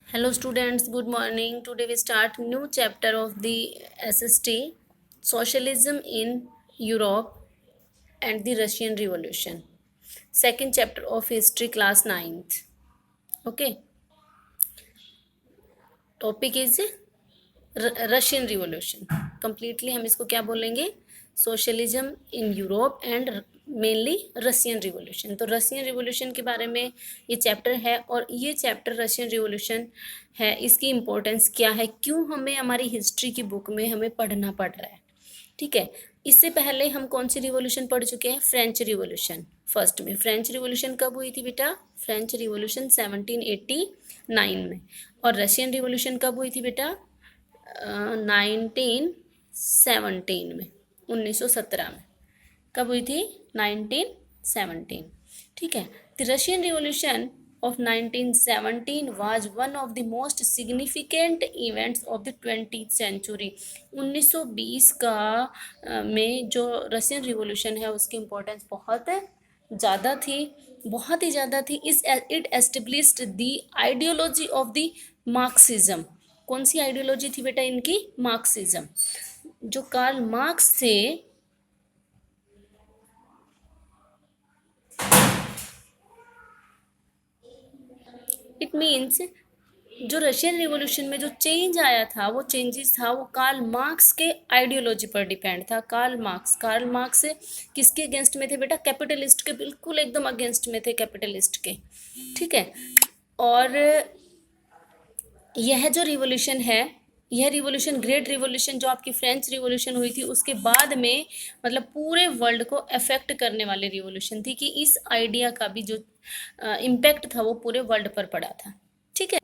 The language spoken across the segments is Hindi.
Hello students, good morning. Today we start new chapter of the SST, Socialism in Europe and the Russian Revolution. Second chapter of history class 9th. Okay. Topic is Russian revolution. Completely हम इसको क्या बोलेंगे? Socialism in Europe and mainly Russian revolution. तो रशियन रिवॉल्यूशन के बारे में ये चैप्टर है और ये चैप्टर रशियन रिवॉल्यूशन है. इसकी इम्पोर्टेंस क्या है, क्यों हमें हमारी हिस्ट्री की बुक में हमें पढ़ना पड़ रहा है. ठीक है. इससे पहले हम कौन सी रिवॉल्यूशन पढ़ चुके हैं? French revolution. फर्स्ट में फ्रेंच रिवॉल्यूशन कब हुई थी बेटा? फ्रेंच रिवॉल्यूशन 1789 में. और रशियन रिवॉल्यूशन कब हुई थी बेटा? 1917 में, 1917 में. कब हुई थी? 1917. ठीक है. The Russian revolution of 1917 was one of the most significant events of the 20th century. 1920 का में जो रशियन रिवॉल्यूशन है उसकी इम्पोर्टेंस बहुत ज़्यादा थी, बहुत ही ज़्यादा थी. It established the ideology of the Marxism. कौन सी आइडियोलॉजी थी बेटा इनकी? मार्क्सिज्म. जो कार्ल मार्क्स थे, इट मीन्स जो रशियन रिवॉल्यूशन में जो चेंज आया था, वो चेंजेस था वो कार्ल मार्क्स के आइडियोलॉजी पर डिपेंड था. कार्ल मार्क्स किसके अगेंस्ट में थे बेटा? कैपिटलिस्ट के, बिल्कुल एकदम अगेंस्ट में थे कैपिटलिस्ट के. ठीक है. और यह जो रिवॉल्यूशन है, यह रिवॉल्यूशन, ग्रेट रिवॉल्यूशन जो आपकी फ्रेंच रिवॉल्यूशन हुई थी उसके बाद में, मतलब पूरे वर्ल्ड को अफेक्ट करने वाली रिवॉल्यूशन थी कि इस आइडिया का भी जो इम्पैक्ट था वो पूरे वर्ल्ड पर पड़ा था. ठीक है.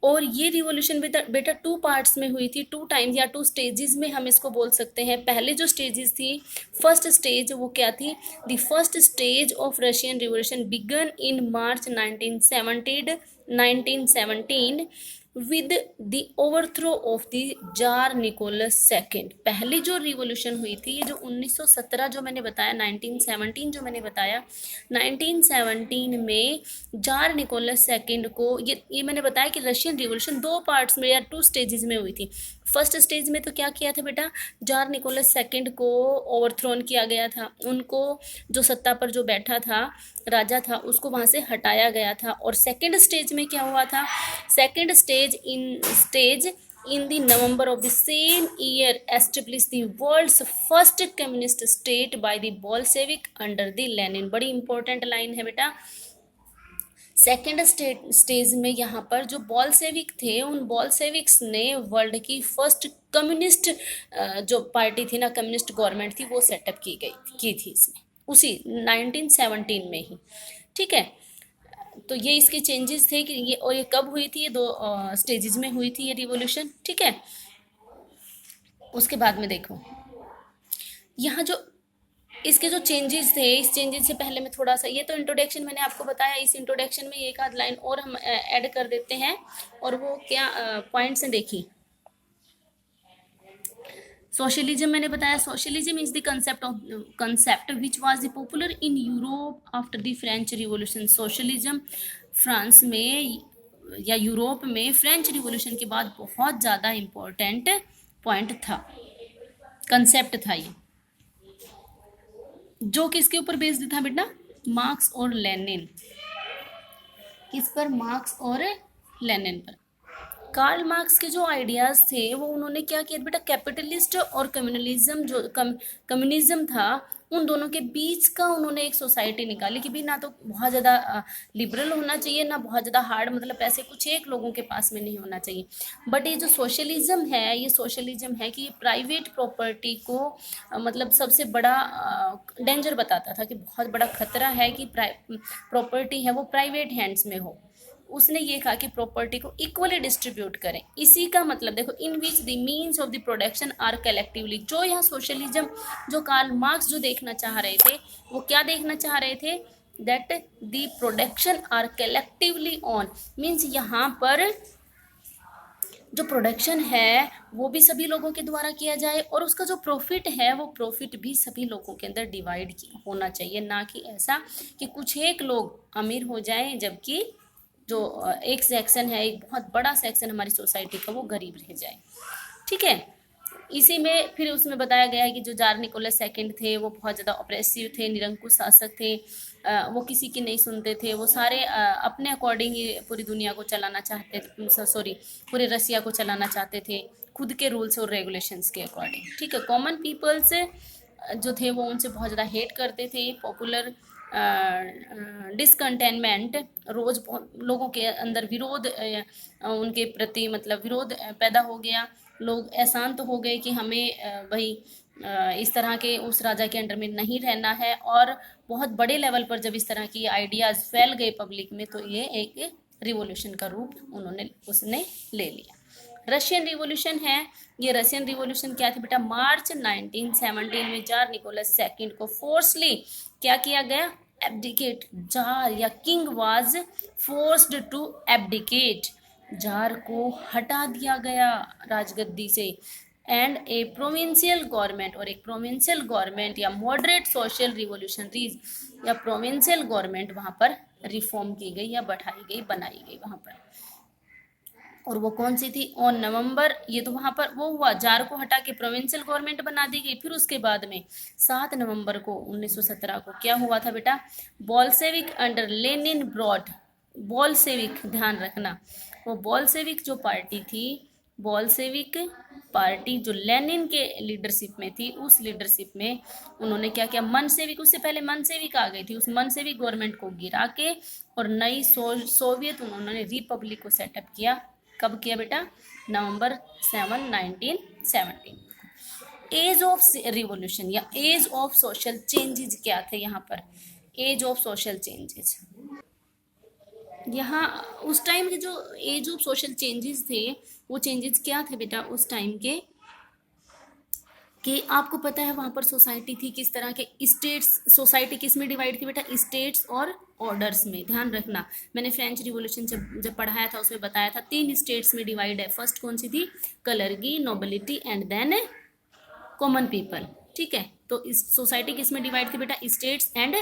और ये रिवॉल्यूशन बेटा 2 पार्ट्स में हुई थी, 2 टाइम्स या 2 स्टेजेस में हम इसको बोल सकते हैं. पहले जो स्टेजेस थी, फर्स्ट स्टेज वो क्या थी? The first stage of Russian revolution began in March 1917 with the overthrow of the tsar Nicholas second. पहली जो रिवॉल्यूशन हुई थी, ये जो 1917 जो मैंने बताया, 1917 जो मैंने बताया, 1917 में जार निकोलस सेकेंड को, ये मैंने बताया कि रशियन रिवॉल्यूशन 2 पार्ट्स में या 2 स्टेजेस में हुई थी. फर्स्ट स्टेज में तो क्या किया था बेटा? जार निकोलस सेकेंड को ओवरथ्रोन किया गया था. उनको, जो सत्ता पर जो बैठा था, राजा था, उसको वहां से हटाया गया था. और सेकेंड स्टेज में क्या हुआ था? Second stage in the November of the same year established the world's first communist state by the Bolshevik under the Lenin. बड़ी इंपॉर्टेंट लाइन है बेटा. सेकेंड स्टेज में यहाँ पर जो बॉल्शेविक थे, उन बॉल्शेविक्स ने वर्ल्ड की फर्स्ट कम्युनिस्ट जो पार्टी थी ना, कम्युनिस्ट गवर्नमेंट थी, वो सेटअप की थी इसमें, उसी 1917 में ही. ठीक है. तो ये इसके चेंजेस थे कि ये, और ये कब हुई थी? ये 2 स्टेजेस में हुई थी ये रिवॉल्यूशन. ठीक है. उसके बाद में देखो यहाँ जो इसके जो चेंजेस थे, इस चेंजेस से पहले मैं थोड़ा सा, ये तो इंट्रोडक्शन मैंने आपको बताया, इस इंट्रोडक्शन में एक आध लाइन और हम ऐड कर देते हैं. और वो क्या पॉइंट्स हैं, देखिए. सोशलिज्म मैंने बताया, socialism is the concept which was the popular in Europe after the French revolution. Socialism France में या यूरोप में फ्रेंच रिवॉल्यूशन के बाद बहुत ज़्यादा इम्पोर्टेंट पॉइंट था, कंसेप्ट था ये, जो किसके ऊपर बेस्ड था बेटा? मार्क्स और लेनिन. किस पर? मार्क्स और लेनिन पर. कार्ल मार्क्स के जो आइडियाज थे वो उन्होंने क्या किया बेटा? कैपिटलिस्ट और कम्युनलिज्म, जो कम्युनिज्म था, उन दोनों के बीच का उन्होंने एक सोसाइटी निकाली कि भी ना तो बहुत ज़्यादा लिबरल होना चाहिए, ना बहुत ज़्यादा हार्ड, मतलब पैसे कुछ एक लोगों के पास में नहीं होना चाहिए. बट ये जो सोशलिज्म है, ये सोशलिज्म है कि ये प्राइवेट प्रॉपर्टी को मतलब सबसे बड़ा डेंजर बताता था, कि बहुत बड़ा खतरा है कि प्रॉपर्टी है वो प्राइवेट हैंड्स में हो. उसने ये कहा कि प्रॉपर्टी को इक्वली डिस्ट्रीब्यूट करें. इसी का मतलब देखो, in which the means of the production are collectively. जो यहाँ सोशलिज्म, जो कार्ल मार्क्स जो देखना चाह रहे थे, वो क्या देखना चाह रहे थे? That the production are collectively on, means यहाँ पर जो प्रोडक्शन है वो भी सभी लोगों के द्वारा किया जाए, और उसका जो प्रॉफिट है वो प्रॉफिट भी सभी लोगों के अंदर डिवाइड होना चाहिए. ना कि ऐसा कि कुछ एक लोग अमीर हो जाएं जबकि जो एक सेक्शन है, एक बहुत बड़ा सेक्शन हमारी सोसाइटी का, वो गरीब रह जाए। ठीक है, इसी में फिर उसमें बताया गया है कि जो जार निकोलस सेकंड थे वो बहुत ज़्यादा ऑप्रेसिव थे, निरंकुश शासक थे। वो किसी की नहीं सुनते थे, वो सारे अपने अकॉर्डिंग ही पूरी दुनिया को चलाना चाहते थे, सॉरी पूरे रसिया को चलाना चाहते थे खुद के रूल्स और रेगुलेशंस के अकॉर्डिंग। ठीक है, कॉमन पीपल्स जो थे वो उनसे बहुत ज़्यादा हेट करते थे। पॉपुलर डिसकंटेनमेंट, रोज लोगों के अंदर विरोध उनके प्रति मतलब विरोध पैदा हो गया। लोग अशांत हो गए कि हमें भाई इस तरह के उस राजा के अंडर में नहीं रहना है। और बहुत बड़े लेवल पर जब इस तरह की आइडियाज़ फैल गए पब्लिक में, तो ये एक रिवॉल्यूशन का रूप उसने ले लिया। रशियन रिवॉल्यूशन है, ये रशियन रिवॉल्यूशन क्या थी बेटा, मार्च 1917 में जार निकोलस सेकंड को फोर्सली क्या किया गया, एब्डिकेट। जार या king was forced to abdicate, tsar को हटा दिया गया राजगद्दी से। एंड ए प्रोविंशियल गवर्नमेंट, और एक प्रोविंशियल गवर्नमेंट या मॉडरेट सोशल रिवोल्यूशनरीज या प्रोविंशियल गवर्नमेंट वहाँ पर रिफॉर्म की गई या बढ़ाई गई, बनाई गई वहाँ पर। और वो कौन सी थी, ऑन नवंबर, ये तो वहाँ पर वो हुआ, जार को हटा के प्रोविंशियल गवर्नमेंट बना दी गई। फिर उसके बाद में 7 नवंबर को 1917 को क्या हुआ था बेटा, Bolshevik under Lenin broad, Bolshevik ध्यान रखना, वो बॉल्शेविक जो पार्टी थी, बॉल्शेविक पार्टी जो लेनिन के लीडरशिप में थी, उस लीडरशिप में उन्होंने क्या किया, मनसेविक, उससे पहले मनसेविक आ गई थी, उस मनसेविक गवर्नमेंट को गिरा के और नई सोवियत उन्होंने रिपब्लिक को सेटअप किया। कब किया बेटा, नवंबर 7, 1917। एज ऑफ रिवॉल्यूशन या एज ऑफ सोशल चेंजेस क्या थे यहाँ पर, एज ऑफ सोशल चेंजेस, यहाँ उस टाइम के जो एज ऑफ सोशल चेंजेस थे, वो चेंजेस क्या थे बेटा उस टाइम के, कि आपको पता है वहाँ पर सोसाइटी थी किस तरह के, स्टेट्स, सोसाइटी किस में डिवाइड थी बेटा, स्टेट्स और ऑर्डर्स में। ध्यान रखना, मैंने फ्रेंच रिवॉल्यूशन जब पढ़ाया था उसमें बताया था 3 स्टेट्स में डिवाइड है। फर्स्ट कौन सी थी, clergy, nobility and then common people. ठीक है, तो इस सोसाइटी किस में डिवाइड थी बेटा, स्टेट्स एंड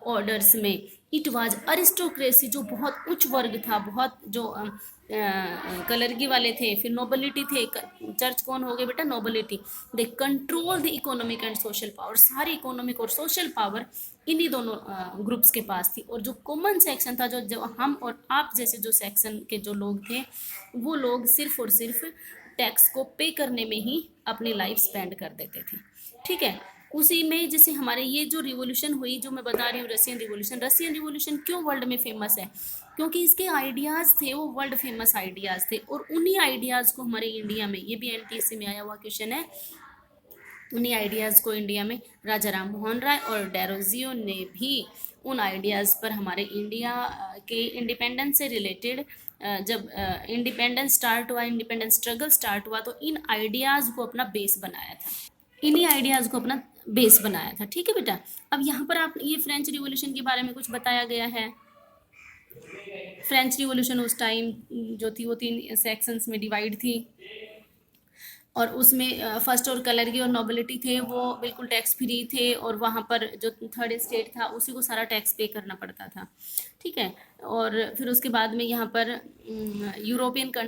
ऑर्डर्स में। इट वाज अरिस्टोक्रेसी, जो बहुत उच्च वर्ग था, बहुत जो कलरगी वाले थे, फिर नोबिलिटी थे, चर्च कौन हो गए बेटा, nobility. They control the economic and social power, सारी इकोनॉमिक और सोशल पावर इन्हीं दोनों ग्रुप्स के पास थी। और जो कॉमन सेक्शन था, जो हम और आप जैसे जो सेक्शन के जो लोग थे, वो लोग सिर्फ और सिर्फ टैक्स को पे करने में ही अपनी लाइफ स्पेंड कर देते थे। ठीक है, उसी में जैसे हमारे ये जो रिवॉल्यूशन हुई, जो मैं बता रही हूँ रशियन रिवॉल्यूशन, रशियन रिवॉल्यूशन क्यों वर्ल्ड में फेमस है, क्योंकि इसके आइडियाज़ थे वो वर्ल्ड फेमस आइडियाज़ थे। और उन्हीं आइडियाज़ को हमारे इंडिया में, ये भी एनटीएससी में आया हुआ क्वेश्चन है, उन्हीं आइडियाज़ को इंडिया में राजा राम मोहन राय और डेरोजियो ने भी उन आइडियाज़ पर हमारे इंडिया के इंडिपेंडेंस से रिलेटेड, जब इंडिपेंडेंस स्टार्ट हुआ, इंडिपेंडेंस स्ट्रगल स्टार्ट हुआ, तो इन आइडियाज़ को अपना बेस बनाया था, इन्हीं आइडियाज़ को अपना बेस बनाया था। ठीक है बेटा, अब यहाँ पर आप ये फ्रेंच रिवॉल्यूशन के बारे में कुछ बताया गया है। फ्रेंच रिवॉल्यूशन उस टाइम जो थी वो 3 सेक्शंस में डिवाइड थी, और उसमें फर्स्ट और कलरगी और नोबिलिटी थे वो बिल्कुल टैक्स फ्री थे, और वहाँ पर जो थर्ड स्टेट था उसी को सारा टैक्स पे करना पड़ता था। ठीक है, और फिर उसके बाद में यहाँ पर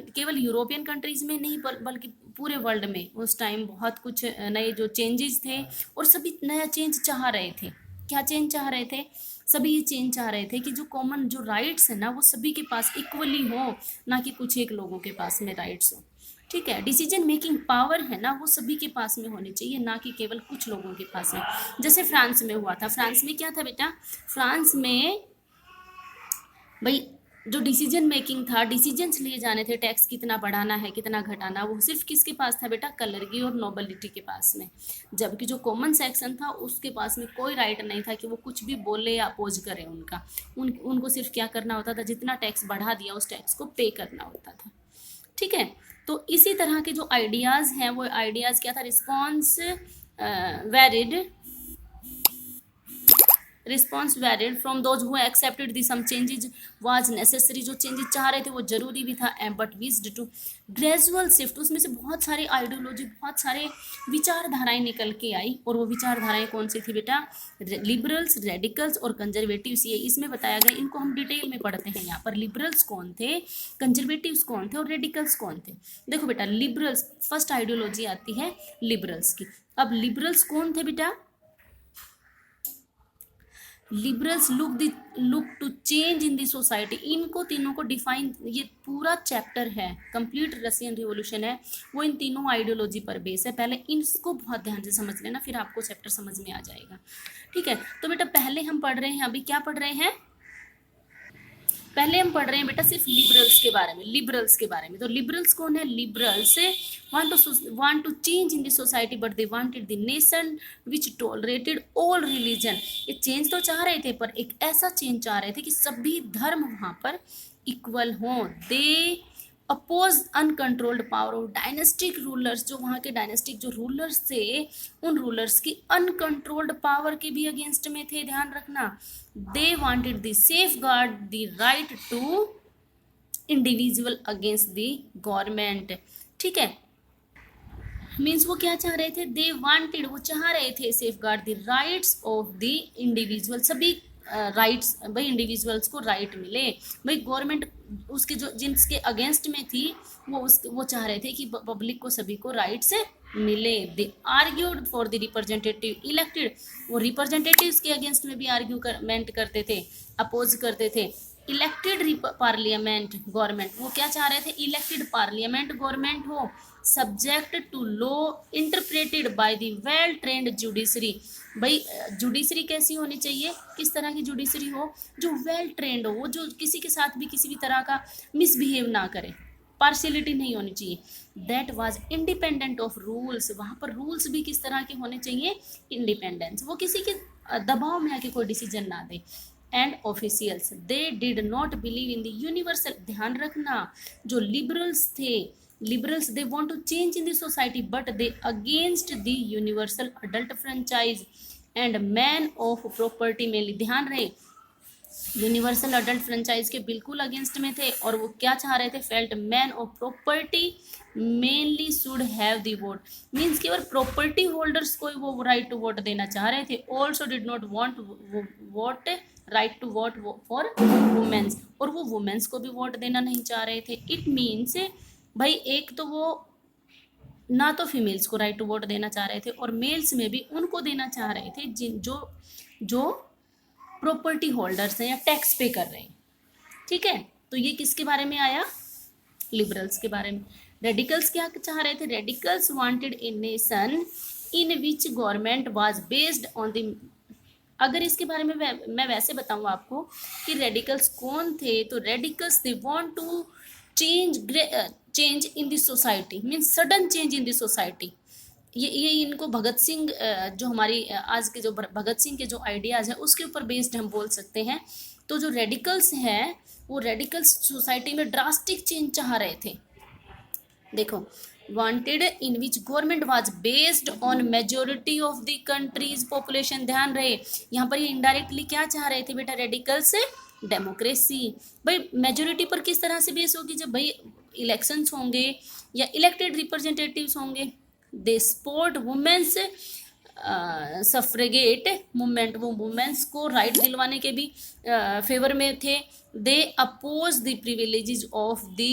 केवल यूरोपियन कंट्रीज़ में नहीं बल्कि पूरे वर्ल्ड में उस टाइम बहुत कुछ नए जो चेंजेस थे, और सभी नया चेंज चाह रहे थे। क्या चेंज चाह रहे थे, सभी ये चेंज चाह रहे थे कि जो कॉमन जो राइट्स है ना, वो सभी के पास इक्वली हो, ना कि कुछ एक लोगों के पास में राइट्स हो। ठीक है, डिसीजन मेकिंग पावर है ना, वो सभी के पास में होनी चाहिए, ना कि केवल कुछ लोगों के पास में। जैसे फ्रांस में हुआ था, फ्रांस में क्या था बेटा, फ्रांस में भाई जो डिसीजन मेकिंग था, डिसीजंस लिए जाने थे, टैक्स कितना बढ़ाना है कितना घटाना, वो सिर्फ किसके पास था बेटा, कलरगी और नोबिलिटी के पास में। जबकि जो कॉमन सेक्शन था उसके पास में कोई राइट नहीं था कि वो कुछ भी बोले या अपोज करे उनका। उनको सिर्फ क्या करना होता था, जितना टैक्स बढ़ा दिया उस टैक्स को पे करना होता था। ठीक है, तो इसी तरह के जो आइडियाज़ हैं, वो आइडियाज़ क्या था, response varied response varied from those who accepted the some changes was necessary, जो चेंजेस चाह रहे थे वो जरूरी भी था, but wished to gradual shift, उसमें से बहुत सारे आइडियोलॉजी, बहुत सारे विचारधाराएं निकल के आई, और वो विचारधाराएं कौन सी थी बेटा, लिबरल्स, रेडिकल्स और कंजर्वेटिव्स। ये इसमें बताया गया, इनको हम डिटेल में पढ़ते हैं। यहाँ पर लिबरल्स कौन थे, कंजर्वेटिव्स कौन थे और रेडिकल्स कौन थे। देखो बेटा, लिबरल्स, फर्स्ट आइडियोलॉजी आती है लिबरल्स की। अब लिबरल्स कौन थे बेटा, liberals look to change in the society. इनको तीनों को डिफाइन, ये पूरा चैप्टर है, कंप्लीट रशियन रिवॉल्यूशन है, वो इन तीनों आइडियोलॉजी पर बेस है। पहले इसको बहुत ध्यान से समझ लेना, फिर आपको चैप्टर समझ में आ जाएगा। ठीक है, तो बेटा पहले हम पढ़ रहे हैं, अभी क्या पढ़ रहे हैं, पहले हम पढ़ रहे हैं बेटा सिर्फ लिबरल्स के बारे में, लिबरल्स के बारे में। तो लिबरल्स कौन है, liberals want to change in the society but they wanted the nation which tolerated all religion। ये चेंज तो चाह रहे थे, पर एक ऐसा चेंज चाह रहे थे कि सभी धर्म वहां पर इक्वल हों। They oppose uncontrolled power of dynastic rulers, जो वहाँ के डायनेस्टिक जो रूलर्स थे, उन रूलर्स की अनकंट्रोल्ड पावर के भी अगेंस्ट में थे, ध्यान रखना। They wanted the safeguard the right to individual against the government. ठीक है, मीन्स वो क्या चाह रहे थे, दे वांटेड, वो चाह रहे थे safe guard the rights of the individual, सभी राइट्स, भाई इंडिविजुअल्स को राइट मिले। भाई गवर्नमेंट उसके जो जिनके अगेंस्ट में थी, वो चाह रहे थे कि पब्लिक को, सभी को राइट्स मिले। They argued for the representative elected, वो रिप्रेजेंटेटिव्स के अगेंस्ट में भी आर्ग्यूमेंट करते थे, अपोज करते थे। इलेक्टेड पार्लियामेंट गवर्नमेंट, वो क्या चाह रहे थे, इलेक्टेड पार्लियामेंट गवर्नमेंट हो, subject to law interpreted by the well trained judiciary. भाई जुडिशरी कैसी होनी चाहिए, किस तरह की जुडिशरी हो, जो वेल ट्रेंड हो, वो जो किसी के साथ भी किसी भी तरह का मिसबिहेव ना करे, पार्शियलिटी नहीं होनी चाहिए। That was independent of rules, वहाँ पर रूल्स भी किस तरह के होने चाहिए, इंडिपेंडेंस, वो किसी के दबाव में आके कोई डिसीजन ना दे। And officials, they did not believe in the universal, ध्यान रखना, जो लिबरल्स थे, liberals they want to change in the society but they against the universal adult franchise and man of property mainly। ध्यान रहे, यूनिवर्सल अडल्ट फ्रेंचाइज के बिल्कुल अगेंस्ट में थे, और वो क्या चाह रहे थे, felt man of property mainly should have the vote, means केवल प्रॉपर्टी होल्डर्स को वो राइट टू वोट देना चाह रहे थे। Also did not want vote right to vote for womens, और वो वुमेन्स को भी वोट देना नहीं चाह रहे थे। इट मीन्स भाई एक तो वो ना तो फीमेल्स को राइट टू वोट देना चाह रहे थे, और मेल्स में भी उनको देना चाह रहे थे जिन जो प्रॉपर्टी होल्डर्स हैं या टैक्स पे कर रहे हैं। ठीक है, तो ये किसके बारे में आया, लिबरल्स के बारे में। रेडिकल्स क्या चाह रहे थे, radicals wanted a nation in which government was based on the, अगर इसके बारे में मैं वैसे बताऊँ आपको कि रेडिकल्स कौन थे, तो radicals they want to change in the society, means sudden change in the society. ये इनको भगत सिंह, जो हमारी आज के जो भगत सिंह के जो आइडियाज़ हैं उसके ऊपर बेस्ड हम बोल सकते हैं। तो जो रेडिकल्स हैं, वो रेडिकल्स सोसाइटी में ड्रास्टिक चेंज चाह रहे थे। देखो, wanted in which government was based on majority of the countries population. ध्यान रहे, यहाँ पर ये इनडायरेक्टली क्या चाह रहे थे बेटा, रेडिकल्स डेमोक्रेसी। भाई मेजोरिटी पर किस तरह से बेस होगी, जब भाई इलेक्शंस होंगे या इलेक्टेड रिप्रेजेंटेटिव्स होंगे। They support women's suffragette movement, वो वुमेन्स को राइट दिलवाने के भी फेवर में थे। They oppose the privileges of the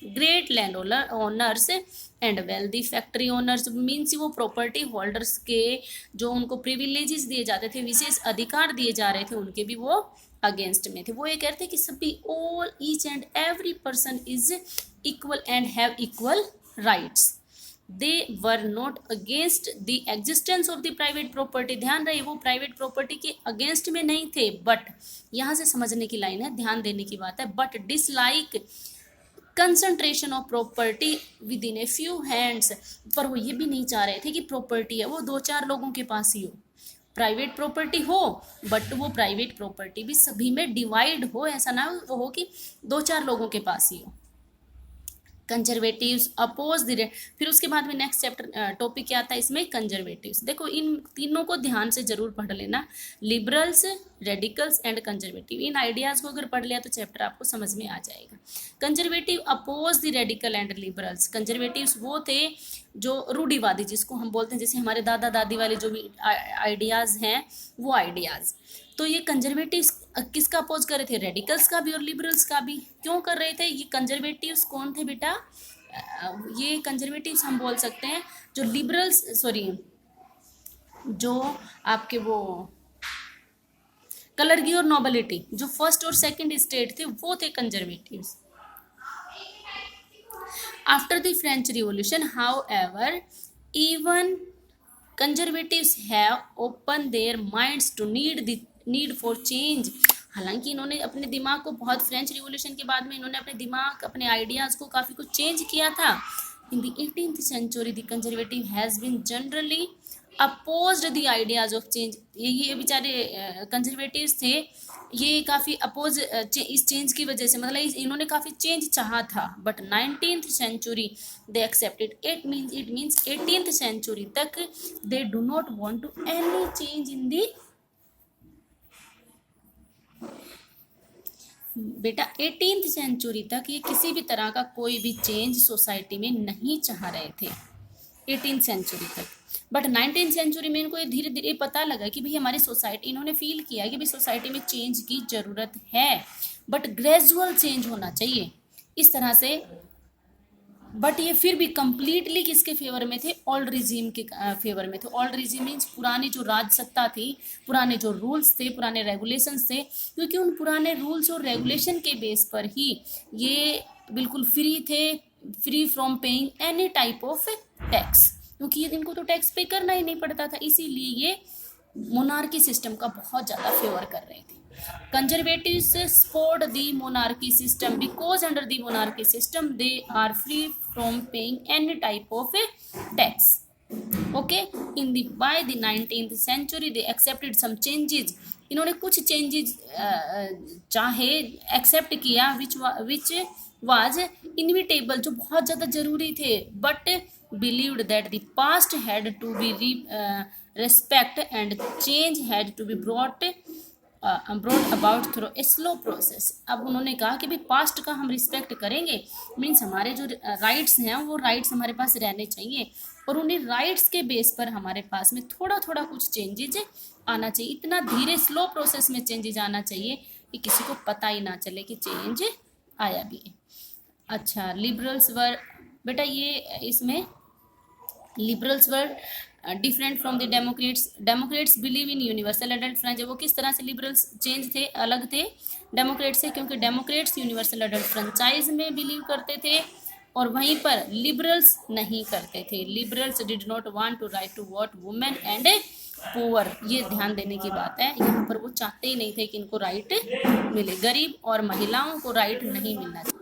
great land owners and wealthy factory owners, means वो प्रॉपर्टी होल्डर्स के जो उनको प्रिविलेजेस दिए जाते थे, विशेष अधिकार दिए जा रहे थे, उनके भी वो अगेंस्ट में थे। वो ये कहते कि सभी, all each and every person is equal and have equal rights. They were not against the existence of the private property. ध्यान रहे, वो प्राइवेट प्रॉपर्टी के अगेंस्ट में नहीं थे, बट यहाँ से समझने की लाइन है, ध्यान देने की बात है, but dislike concentration of property with in a few hands. पर वो ये भी नहीं चाह रहे थे कि प्रॉपर्टी है वो 2-4 लोगों के पास ही हो, प्राइवेट प्रॉपर्टी हो, बट वो प्राइवेट प्रॉपर्टी भी सभी में डिवाइड हो, ऐसा ना वो हो कि 2-4 लोगों के पास ही हो। कंजर्वेटिव्स अपोज द, फिर उसके बाद में नेक्स्ट चैप्टर टॉपिक क्या आता है इसमें, कंजर्वेटिव्स। देखो इन तीनों को ध्यान से जरूर पढ़ लेना, liberals, radicals and conservative. In ideas को अगर पढ़ लिया तो चैप्टर आपको समझ में आ जाएगा। Conservative oppose the radical and liberals. Conservatives वो थे जो रूढ़िवादी, जिसको हम बोलते हैं जैसे हमारे दादा दादी वाले जो भी आइडियाज हैं वो आइडियाज। तो ये कंजर्वेटिव्स किसका अपोज कर रहे थे, रेडिकल्स का भी और लिबरल्स का भी। क्यों कर रहे थे ये कंजर्वेटिव्स, कौन थे बेटा, ये कंजर्वेटिव्स हम बोल सकते हैं जो लिबरल्स, सॉरी जो आपके वो कलरगी और नोबिलिटी, जो फर्स्ट और सेकंड स्टेट थे वो थे conservatives. After the French revolution however even conservatives have open their minds to need for change. हालांकि इन्होंने अपने दिमाग को बहुत, फ्रेंच रिवॉल्यूशन के बाद में इन्होंने अपने दिमाग, अपने आइडियाज़ को काफ़ी कुछ चेंज किया था। In the 18th century the conservative has been generally opposed the ideas of change. ये बेचारे कंजर्वेटिव्स थे, ये काफ़ी अपोज इस चेंज की वजह से, मतलब इन्होंने काफ़ी चेंज चाहा था। But 19th century they accepted it means 18th century तक they do not want to any change in the, बेटा 18th century तक ये किसी भी तरह का कोई भी चेंज सोसाइटी में नहीं चाह रहे थे 18th century तक। बट 19th century में इनको ये धीरे धीरे पता लगा कि भाई हमारी सोसाइटी, इन्होंने फील किया कि भाई सोसाइटी में चेंज की ज़रूरत है, बट ग्रेजुअल चेंज होना चाहिए इस तरह से। बट ये फिर भी कंप्लीटली किसके फेवर में थे, ओल्ड रिजीम के फेवर में थे। ओल्ड रिजीम मीन्स पुरानी जो राजसत्ता थी, पुराने जो रूल्स थे, पुराने रेगुलेशंस थे, क्योंकि उन पुराने रूल्स और रेगुलेशन के बेस पर ही ये बिल्कुल फ्री थे, free from paying any type of tax, क्योंकि इनको तो टैक्स पे करना ही नहीं पड़ता था। इसीलिए ये मोनार्की सिस्टम का बहुत ज़्यादा फेवर कर रहे थे। Conservatives support the monarchy system because under the monarchy system they are free from paying any type of tax. Okay, by the 19th century they accepted some changes. इन्होंने कुछ चेंजेस चाहे, एक्सेप्ट किया, which was inevitable, जो बहुत ज़्यादा ज़रूरी थे, but believed that the past had to be respect and change had to be brought about through a slow process. अब उन्होंने कहा कि भाई पास्ट का हम रिस्पेक्ट करेंगे, मीन्स हमारे जो राइट्स हैं वो राइट्स हमारे पास रहने चाहिए, और उन्हीं राइट्स के बेस पर हमारे पास में थोड़ा थोड़ा कुछ चेंजेज आना चाहिए। इतना धीरे स्लो प्रोसेस में चेंजेज आना चाहिए कि किसी को पता ही ना चले कि चेंज आया भी है। अच्छा, लिबरल्स वर, बेटा ये इसमें liberals were different from the Democrats. Democrats believe in universal adult franchise. वो किस तरह से लिबरल्स चेंज थे, अलग थे डेमोक्रेट से, क्योंकि डेमोक्रेट्स यूनिवर्सल एडल्ट फ्रेंचाइज में बिलीव करते थे और वहीं पर लिबरल्स नहीं करते थे। Liberals did not want to right to vote women and poor. ये ध्यान देने की बात है, यहाँ पर वो चाहते ही नहीं थे कि इनको राइट मिले, गरीब और महिलाओं को राइट नहीं मिलना चाहिए।